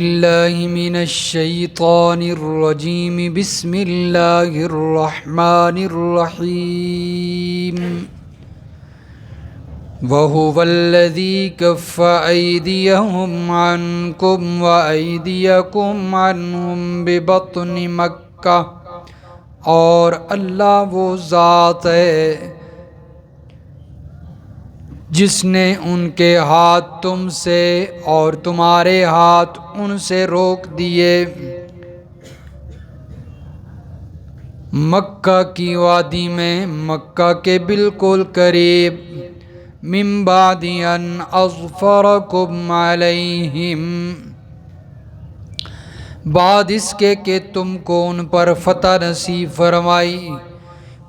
الله من الشيطان الرجيم بسم الله الرحمن الرحيم وهو الذي كف أيديهم عنكم وأيديكم عنهم ببطن مكة اور اللہ وہ ذات ہے جس نے ان کے ہاتھ تم سے اور تمہارے ہاتھ ان سے روک دیے مکہ کی وادی میں، مکہ کے بالکل قریب، من بعد ان اظفرکم علیہم، بعد اس کے کہ تم کو ان پر فتح نصیب فرمائی،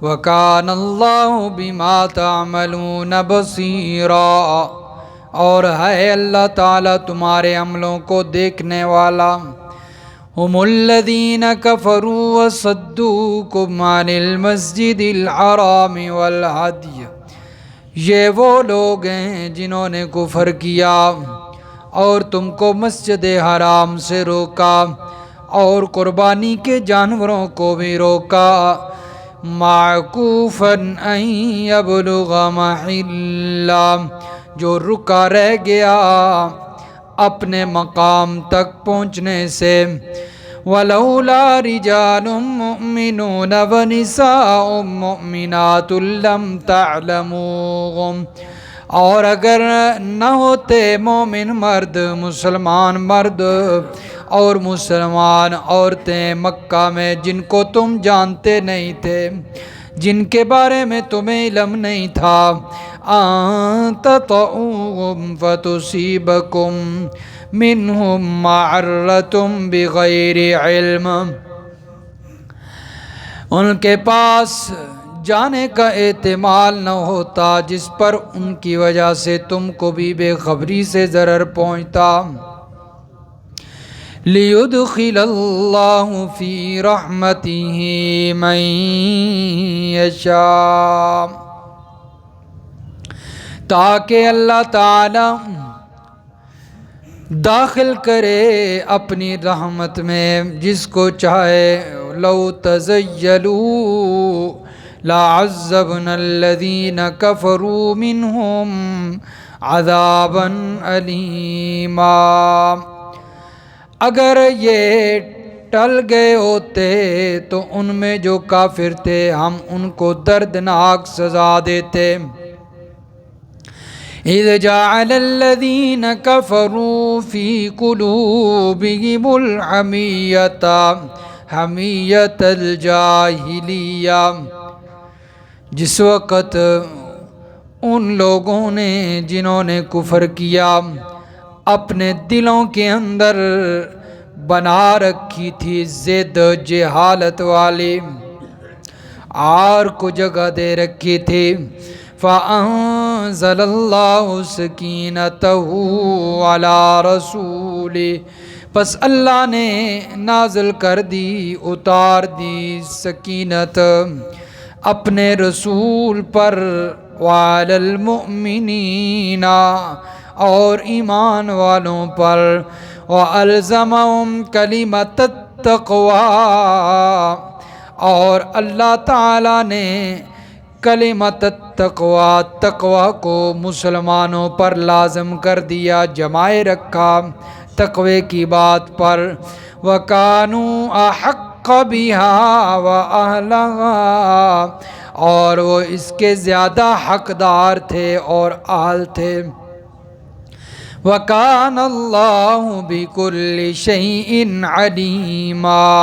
وَكَانَ اللَّهُ بِمَا تَعْمَلُونَ بَصِيرًا، اور ہے اللہ تعالیٰ تمہارے عملوں کو دیکھنے والا۔ هُمُ الَّذِينَ كَفَرُوا وَصَدُّوكُمْ عَنِ الْمَسْجِدِ الْحَرَامِ وَالْهَدْيِ، یہ وہ لوگ ہیں جنہوں نے کفر کیا اور تم کو مسجد حرام سے روکا اور قربانی کے جانوروں کو بھی روکا، معکوفاً ان یبلغ محلہ، جو رکا رہ گیا اپنے مقام تک پہنچنے سے، ولولا رجال مؤمنون ونساء مؤمنات لم تعلموهم، اور اگر نہ ہوتے مومن مرد، مسلمان مرد اور مسلمان عورتیں مکہ میں جن کو تم جانتے نہیں تھے، جن کے بارے میں تمہیں علم نہیں تھا، ان تطؤوہم فتصیبکم منہم معرۃ بغیر علم، ان کے پاس جانے کا احتمال نہ ہوتا جس پر ان کی وجہ سے تم کو بھی بے خبری سے ضرر پہنچتا، لِيُدْخِلَ اللَّهُ فِي رَحْمَتِهِ مَن يَشَاءُ، تاکہ اللہ تعالی داخل کرے اپنی رحمت میں جس کو چاہے، لو تزیلوا لعذبنا الذین کفروا منہم عذابا علیما، اگر یہ ٹل گئے ہوتے تو ان میں جو کافر تھے ہم ان کو دردناک سزا دیتے۔ اذ جعل الذین کفروا فی قلوبہم الحمیۃ حمیۃ الجاہلیہ، جس وقت ان لوگوں نے جنہوں نے کفر کیا اپنے دلوں کے اندر بنا رکھی تھی ضد جہالت والی، آر کو جگہ دے رکھی تھی، فَأَنزَلَ اللَّهُ سَكِينَتَهُ عَلَى رَسُولِهِ، پس اللہ نے نازل کر دی، اتار دی سکینت اپنے رسول پر، وَعَلَى الْمُؤْمِنِينَ، اور ایمان والوں پر، وَأَلْزَمَهُمْ كَلِمَةَ التَّقْوَى، اور اللہ تعالیٰ نے کلمۃ التقوی، تقوی کو مسلمانوں پر لازم کر دیا، جمائے رکھا تقوی کی بات پر، وَكَانُوا أَحَقَّ بِهَا وَأَهْلَهَا، اور وہ اس کے زیادہ حقدار تھے اور اہل تھے، وَكَانَ اللَّهُ بِكُلِّ شَيْءٍ عَلِيمًا،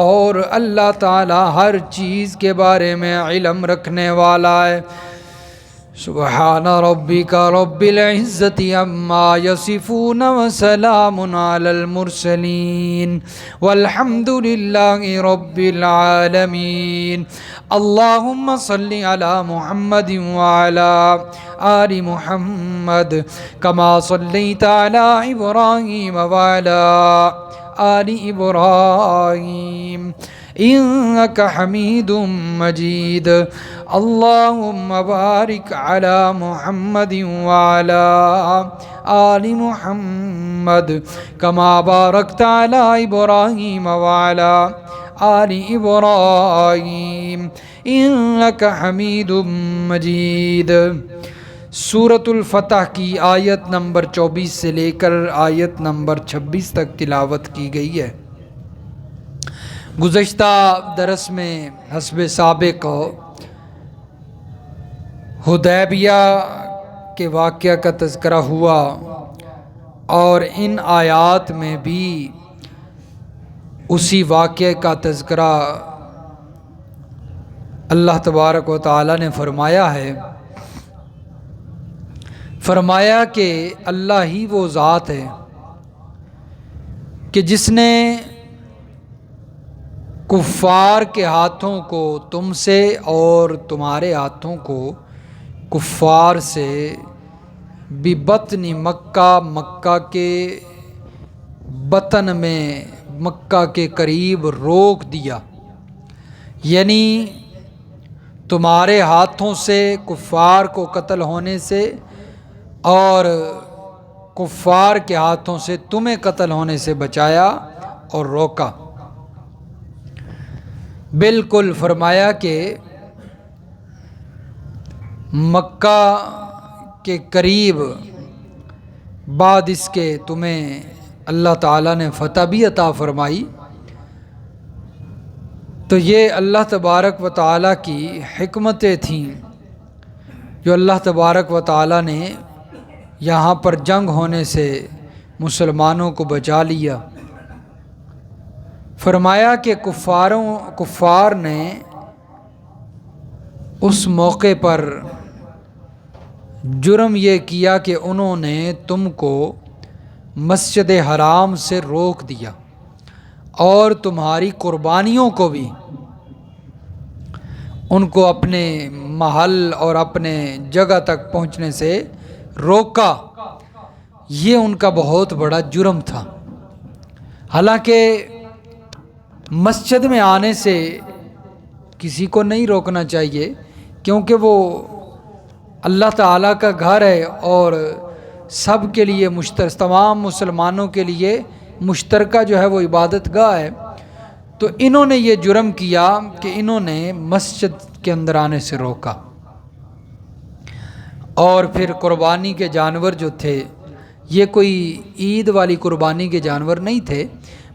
اور اللہ تعالیٰ ہر چیز کے بارے میں علم رکھنے والا ہے۔ سبحان ربک رب العزت عما یصفون وسلام علی المرسلین والحمد للہ رب العالمین۔ اللہم صل علی محمد وعلی آل محمد کما صلیت علی ابراہیم وعلی آل ابراہیم إنك حميد مجيد اللهم بارك على محمد وعلى آل محمد كما باركت على إبراهيم وعلى آل إبراهيم إنك حميد مجيد۔ سورۃ الفتح کی آیت نمبر 24 سے لے کر آیت نمبر 26 تک تلاوت کی گئی ہے۔ گزشتہ درس میں حسب سابق حدیبیہ کے واقعہ کا تذکرہ ہوا، اور ان آیات میں بھی اسی واقعے کا تذکرہ اللہ تبارک و تعالی نے فرمایا ہے۔ فرمایا کہ اللہ ہی وہ ذات ہے کہ جس نے کفار کے ہاتھوں کو تم سے اور تمہارے ہاتھوں کو کفار سے ببطن مکہ، مکہ کے بطن میں، مکہ کے قریب روک دیا، یعنی تمہارے ہاتھوں سے کفار کو قتل ہونے سے اور کفار کے ہاتھوں سے تمہیں قتل ہونے سے بچایا اور روکا۔ بالکل فرمایا کہ مکہ کے قریب بعد اس کے تمہیں اللہ تعالیٰ نے فتح بھی عطا فرمائی۔ تو یہ اللہ تبارک و تعالیٰ کی حکمتیں تھیں جو اللہ تبارک و تعالیٰ نے یہاں پر جنگ ہونے سے مسلمانوں کو بچا لیا۔ فرمایا کہ کفار نے اس موقع پر جرم یہ کیا کہ انہوں نے تم کو مسجد حرام سے روک دیا اور تمہاری قربانیوں کو بھی، ان کو اپنے محل اور اپنے جگہ تک پہنچنے سے روکا۔ یہ ان کا بہت بڑا جرم تھا۔ حالانکہ مسجد میں آنے سے کسی کو نہیں روکنا چاہیے، کیونکہ وہ اللہ تعالیٰ کا گھر ہے اور سب کے لیے تمام مسلمانوں کے لیے مشترکہ جو ہے وہ عبادت گاہ ہے۔ تو انہوں نے یہ جرم کیا کہ انہوں نے مسجد کے اندر آنے سے روکا، اور پھر قربانی کے جانور جو تھے یہ کوئی عید والی قربانی کے جانور نہیں تھے،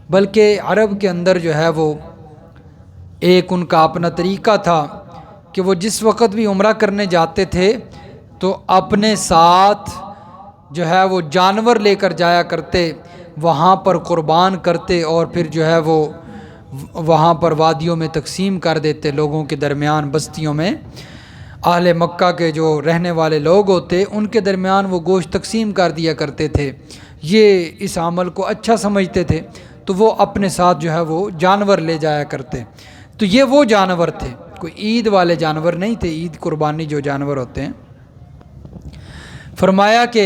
بلکہ عرب کے اندر جو ہے وہ ایک ان کا اپنا طریقہ تھا کہ وہ جس وقت بھی عمرہ کرنے جاتے تھے تو اپنے ساتھ جو ہے وہ جانور لے کر جایا کرتے، وہاں پر قربان کرتے اور پھر جو ہے وہ وہاں پر وادیوں میں تقسیم کر دیتے لوگوں کے درمیان، بستیوں میں اہل مکہ کے جو رہنے والے لوگ ہوتے ان کے درمیان وہ گوشت تقسیم کر دیا کرتے تھے۔ یہ اس عمل کو اچھا سمجھتے تھے، تو وہ اپنے ساتھ جو ہے وہ جانور لے جایا کرتے۔ تو یہ وہ جانور تھے، کوئی عید والے جانور نہیں تھے، عید قربانی جو جانور ہوتے ہیں۔ فرمایا کہ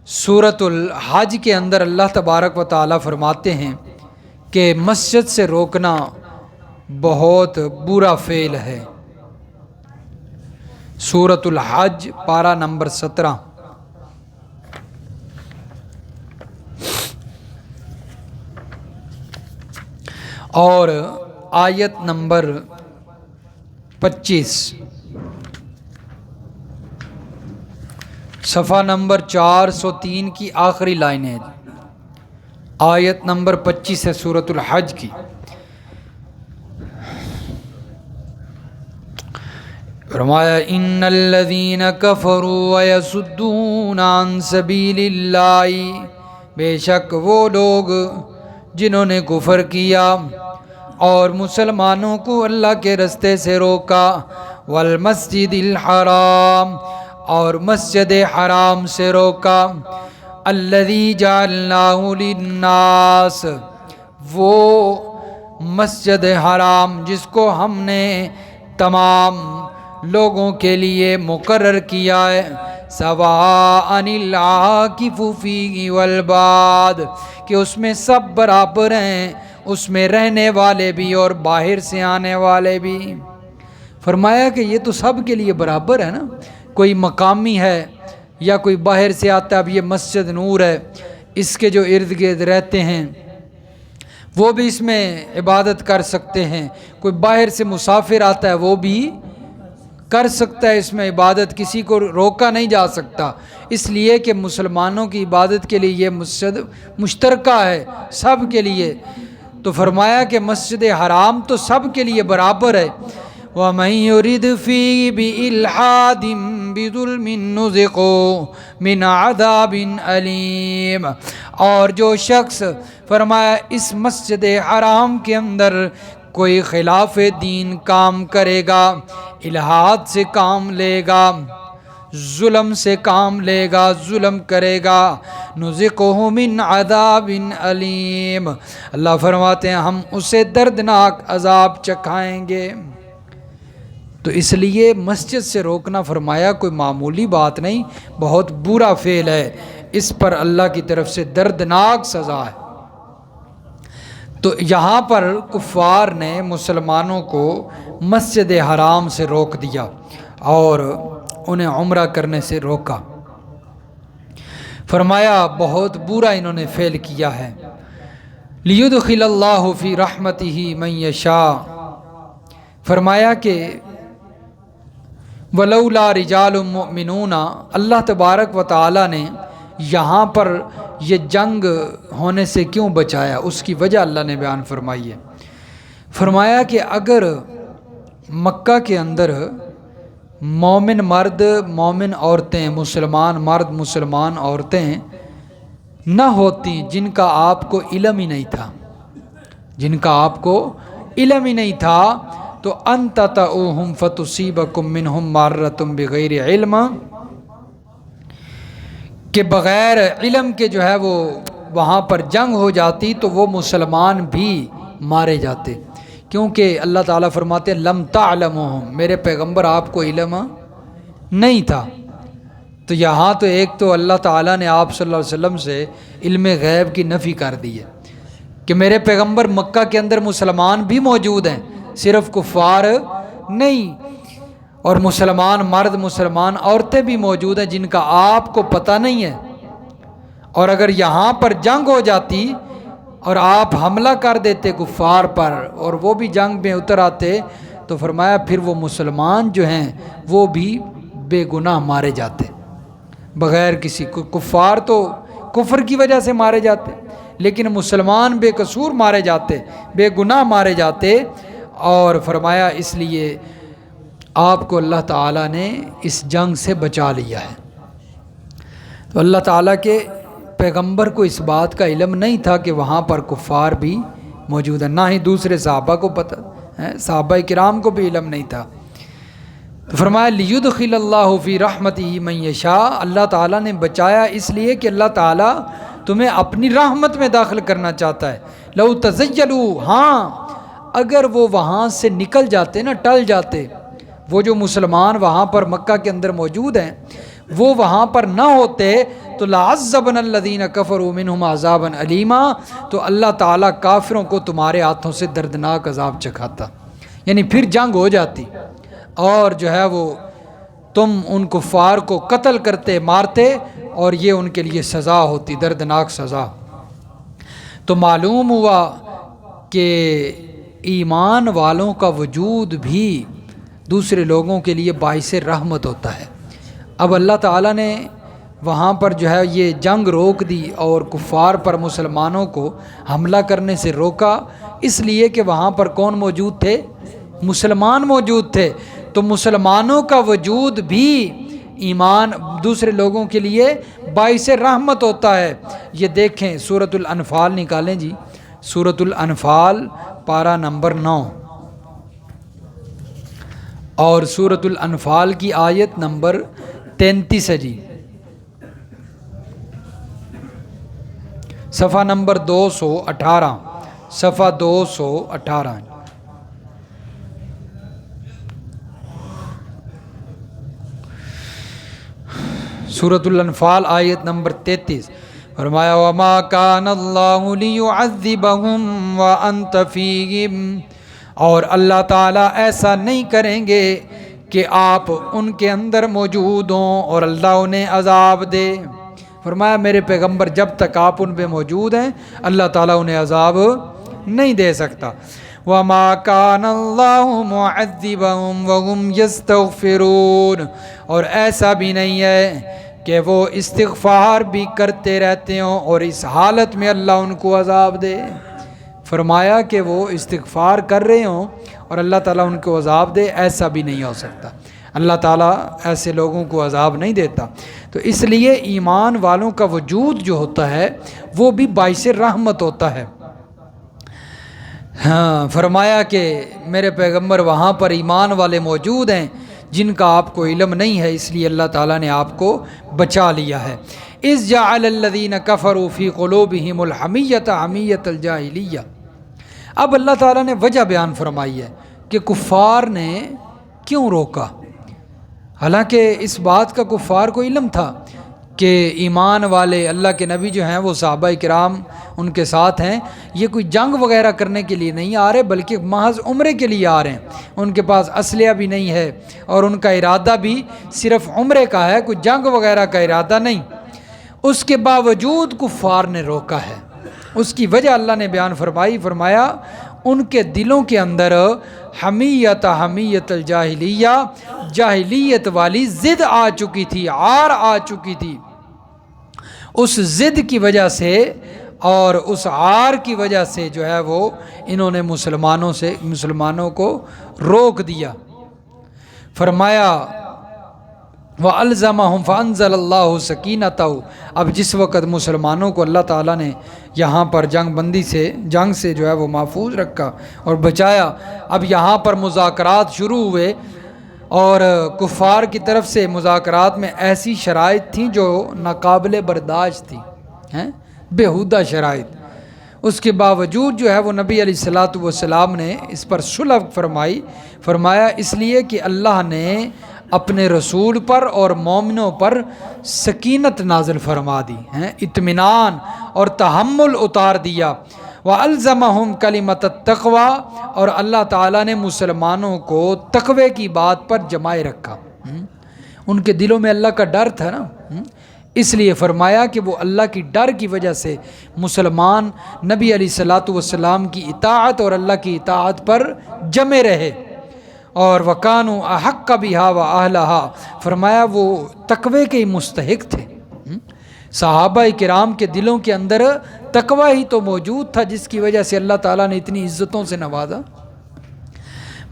سورۃ الحج کے اندر اللہ تبارک و تعالیٰ فرماتے ہیں کہ مسجد سے روکنا بہت برا فعل ہے۔ سورۃ الحج پارہ نمبر 17۔ اور آیت نمبر 25، صفحہ نمبر 403 کی آخری لائن ہے، آیت نمبر 25 ہے سورۃ الحج کی۔ فرمایا ان الذین کفروا ویصدون عن سبیل اللہ، بے شک وہ لوگ جنہوں نے کفر کیا اور مسلمانوں کو اللہ کے رستے سے روکا، والمسجد الحرام، اور مسجد حرام سے روکا، الذی جعلناہ للناس، وہ مسجد حرام جس کو ہم نے تمام لوگوں کے لیے مقرر کیا ہے، سواء العاکف فیہ والباد، کہ اس میں سب برابر ہیں، اس میں رہنے والے بھی اور باہر سے آنے والے بھی۔ فرمایا کہ یہ تو سب کے لیے برابر ہے نا، کوئی مقامی ہے یا کوئی باہر سے آتا ہے۔ اب یہ مسجد نور ہے، اس کے جو ارد گرد رہتے ہیں وہ بھی اس میں عبادت کر سکتے ہیں، کوئی باہر سے مسافر آتا ہے وہ بھی کر سکتا ہے اس میں عبادت، کسی کو روکا نہیں جا سکتا، اس لیے کہ مسلمانوں کی عبادت کے لیے یہ مسجد مشترکہ ہے سب کے لیے۔ تو فرمایا کہ مسجد حرام تو سب کے لیے برابر ہے۔ وَمَن يُرِدْ فِيهِ بِإِلْحَادٍ بِظُلْمٍ نُذِقْهُ مِنْ عَذَابٍ أَلِيمٍ، اور جو شخص فرمایا اس مسجد حرام کے اندر کوئی خلاف دین کام کرے گا، الحاد سے کام لے گا، ظلم سے کام لے گا، ظلم کرے گا، نُذِقْهُ مِنْ عَذَابٍ أَلِيمٍ، اللہ فرماتے ہیں ہم اسے دردناک عذاب چکھائیں گے۔ تو اس لیے مسجد سے روکنا فرمایا کوئی معمولی بات نہیں، بہت برا فعل ہے، اس پر اللہ کی طرف سے دردناک سزا ہے۔ تو یہاں پر کفار نے مسلمانوں کو مسجد حرام سے روک دیا اور انہیں عمرہ کرنے سے روکا۔ فرمایا بہت برا انہوں نے فعل کیا ہے۔ لیدخل اللہ فی رحمتہ من یشاء، فرمایا کہ ولولا رجال مؤمنون، اللہ تبارک و تعالی نے یہاں پر یہ جنگ ہونے سے کیوں بچایا، اس کی وجہ اللہ نے بیان فرمائی ہے۔ فرمایا کہ اگر مکہ کے اندر مومن مرد مومن عورتیں، مسلمان مرد مسلمان عورتیں نہ ہوتی جن کا آپ کو علم ہی نہیں تھا، جن کا آپ کو علم ہی نہیں تھا، تو ان تطؤہم فتصیبکم منہم معرۃ بغیر علم، کہ بغیر علم کے جو ہے وہ وہاں پر جنگ ہو جاتی تو وہ مسلمان بھی مارے جاتے، کیونکہ اللہ تعالیٰ فرماتے ہیں لم تعلموہم، میرے پیغمبر آپ کو علم نہیں تھا۔ تو یہاں تو ایک تو اللہ تعالیٰ نے آپ صلی اللہ علیہ وسلم سے علم غیب کی نفی کر دی ہے کہ میرے پیغمبر مکہ کے اندر مسلمان بھی موجود ہیں، صرف کفار نہیں، اور مسلمان مرد مسلمان عورتیں بھی موجود ہیں جن کا آپ کو پتہ نہیں ہے، اور اگر یہاں پر جنگ ہو جاتی اور آپ حملہ کر دیتے کفار پر اور وہ بھی جنگ میں اتر آتے تو فرمایا پھر وہ مسلمان جو ہیں وہ بھی بے گناہ مارے جاتے بغیر کسی کو، کفار تو کفر کی وجہ سے مارے جاتے لیکن مسلمان بے قصور مارے جاتے، بے گناہ مارے جاتے، اور فرمایا اس لیے آپ کو اللہ تعالیٰ نے اس جنگ سے بچا لیا ہے۔ تو اللہ تعالیٰ کے پیغمبر کو اس بات کا علم نہیں تھا کہ وہاں پر کفار بھی موجود ہیں، نہ ہی دوسرے صحابہ کو پتہ ہے، صحابہ کرام کو بھی علم نہیں تھا۔ تو فرمایا لیدخل اللہ فی رحمتہ من یشاء، اللہ تعالیٰ نے بچایا اس لیے کہ اللہ تعالیٰ تمہیں اپنی رحمت میں داخل کرنا چاہتا ہے۔ لو تزیلوا، ہاں اگر وہ وہاں سے نکل جاتے نا، ٹل جاتے، وہ جو مسلمان وہاں پر مکہ کے اندر موجود ہیں وہ وہاں پر نہ ہوتے تو لعذبنا الذین کفروا منہم عذابا علیما، تو اللہ تعالیٰ کافروں کو تمہارے ہاتھوں سے دردناک عذاب چکھاتا، یعنی پھر جنگ ہو جاتی اور جو ہے وہ تم ان کفار کو قتل کرتے مارتے اور یہ ان کے لیے سزا ہوتی، دردناک سزا۔ تو معلوم ہوا کہ ایمان والوں کا وجود بھی دوسرے لوگوں کے لیے باعث رحمت ہوتا ہے۔ اب اللہ تعالیٰ نے وہاں پر جو ہے یہ جنگ روک دی اور کفار پر مسلمانوں کو حملہ کرنے سے روکا، اس لیے کہ وہاں پر کون موجود تھے؟ مسلمان موجود تھے، تو مسلمانوں کا وجود بھی ایمان دوسرے لوگوں کے لیے باعث رحمت ہوتا ہے۔ یہ دیکھیں سورۃ الانفال نکالیں جی، سورۃ الانفال پارہ نمبر 9 اور سورۃ الانفال کی آیت نمبر 33 ہے جی، صفحہ نمبر 218، صفحہ 218۔ سورۃ الانفال آیت نمبر 33، فرمایا وما کان اللہ لیعذبہم وانت فیہم، اور اللہ تعالیٰ ایسا نہیں کریں گے کہ آپ ان کے اندر موجود ہوں اور اللہ انہیں عذاب دے۔ فرمایا میرے پیغمبر جب تک آپ ان پہ موجود ہیں اللہ تعالیٰ انہیں عذاب نہیں دے سکتا۔ وَمَا كَانَ اللَّهُ مُعَذِّبَهُمْ وَهُمْ يَسْتَغْفِرُونَ، اور ایسا بھی نہیں ہے کہ وہ استغفار بھی کرتے رہتے ہوں اور اس حالت میں اللہ ان کو عذاب دے۔ فرمایا کہ وہ استغفار کر رہے ہوں اور اللہ تعالیٰ ان کو عذاب دے، ایسا بھی نہیں ہو سکتا۔ اللہ تعالیٰ ایسے لوگوں کو عذاب نہیں دیتا۔ تو اس لیے ایمان والوں کا وجود جو ہوتا ہے وہ بھی باعث رحمت ہوتا ہے۔ ہاں، فرمایا کہ میرے پیغمبر وہاں پر ایمان والے موجود ہیں جن کا آپ کو علم نہیں ہے، اس لیے اللہ تعالیٰ نے آپ کو بچا لیا ہے۔ اذ جعل الذین کفروا فی قلوبہم الحمیۃ حمیۃ الجاہلیہ، اب اللہ تعالیٰ نے وجہ بیان فرمائی ہے کہ کفار نے کیوں روکا، حالانکہ اس بات کا کفار کو علم تھا کہ ایمان والے اللہ کے نبی جو ہیں وہ صحابہ کرام ان کے ساتھ ہیں، یہ کوئی جنگ وغیرہ کرنے کے لیے نہیں آ رہے بلکہ محض عمرے کے لیے آ رہے ہیں، ان کے پاس اسلحہ بھی نہیں ہے اور ان کا ارادہ بھی صرف عمرے کا ہے، کوئی جنگ وغیرہ کا ارادہ نہیں۔ اس کے باوجود کفار نے روکا ہے، اس کی وجہ اللہ نے بیان فرمائی، فرمایا ان کے دلوں کے اندر حمیت الجاہلیہ، جاہلیت والی ضد آ چکی تھی، عار آ چکی تھی۔ اس ضد کی وجہ سے اور اس عار کی وجہ سے جو ہے وہ انہوں نے مسلمانوں کو روک دیا۔ فرمایا وَأَلْزَمَهُمْ فَأَنزَلَ اللَّهُ سَكِينَتَهُ، اب جس وقت مسلمانوں کو اللہ تعالیٰ نے یہاں پر جنگ سے جو ہے وہ محفوظ رکھا اور بچایا، اب یہاں پر مذاکرات شروع ہوئے اور کفار کی طرف سے مذاکرات میں ایسی شرائط تھیں جو ناقابل برداشت تھیں، بیہودہ شرائط۔ اس کے باوجود جو ہے وہ نبی علیہ السلام نے اس پر صلح فرمایا اس لیے کہ اللہ نے اپنے رسول پر اور مومنوں پر سکینت نازل فرما دی، اطمینان اور تحمل اتار دیا۔ وَأَلْزَمَهُمْ كَلِمَةَ التَّقْوَى، اور اللہ تعالیٰ نے مسلمانوں کو تقوی کی بات پر جمائے رکھا۔ ان کے دلوں میں اللہ کا ڈر تھا نا، اس لیے فرمایا کہ وہ اللہ کی ڈر کی وجہ سے مسلمان نبی علیہ السلام کی اطاعت اور اللہ کی اطاعت پر جمے رہے، اور وَكَانُوا أَحَقَّ بِهَا وَأَهْلَهَا، فرمایا وہ تقوی کے مستحق تھے۔ صحابہ کرام کے دلوں کے اندر تقوی ہی تو موجود تھا جس کی وجہ سے اللہ تعالیٰ نے اتنی عزتوں سے نوازا۔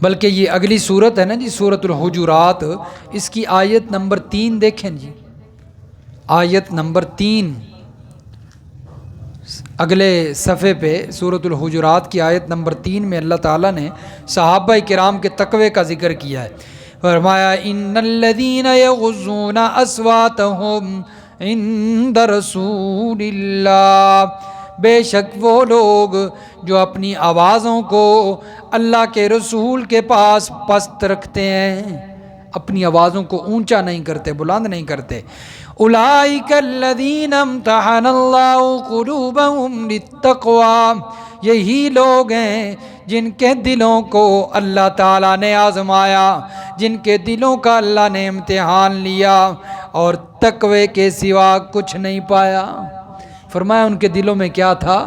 بلکہ یہ اگلی صورت ہے نا جی، سورۃ الحجرات، اس کی آیت نمبر 3 دیکھیں جی، آیت نمبر 3 اگلے صفحے پہ سورۃ الحجرات کی آیت نمبر 3 میں اللہ تعالیٰ نے صحابہ کرام کے تقوی کا ذکر کیا ہے۔ فرمایا ان الذین یغضون اصواتهم عند رسول اللہ، بے شک وہ لوگ جو اپنی آوازوں کو اللہ کے رسول کے پاس پست رکھتے ہیں، اپنی آوازوں کو اونچا نہیں کرتے، بلند نہیں کرتے۔ اولئک الذین امتحن اللہ قلوبہم للتقوی، یہی لوگ ہیں جن کے دلوں کو اللہ تعالیٰ نے آزمایا، جن کے دلوں کا اللہ نے امتحان لیا اور تقوی کے سوا کچھ نہیں پایا۔ فرمایا ان کے دلوں میں کیا تھا؟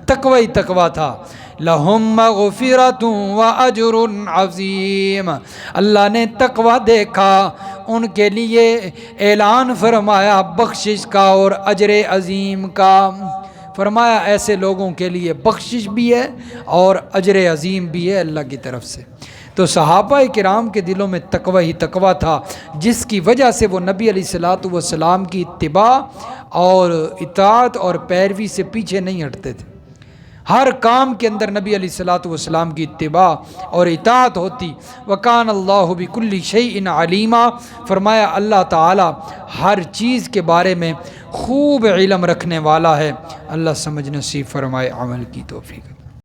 تقوی تھا۔ لہم مغفرۃ واجر عظیم، اللہ نے تقوی دیکھا، ان کے لیے اعلان فرمایا بخشش کا اور اجر عظیم کا۔ فرمایا ایسے لوگوں کے لیے بخشش بھی ہے اور اجر عظیم بھی ہے اللہ کی طرف سے۔ تو صحابہ کرام کے دلوں میں تقوی تھا، جس کی وجہ سے وہ نبی علیہ السلام کی اتباع اور اطاعت اور پیروی سے پیچھے نہیں ہٹتے تھے۔ ہر کام کے اندر نبی علیہ السلام کی اتباع اور اطاعت ہوتی۔ وَكَانَ اللَّهُ بِكُلِّ شَيْءٍ عَلِيمًا، فرمایا اللہ تعالیٰ ہر چیز کے بارے میں خوب علم رکھنے والا ہے۔ اللہ سمجھ نصیب فرمائے، عمل کی توفیق۔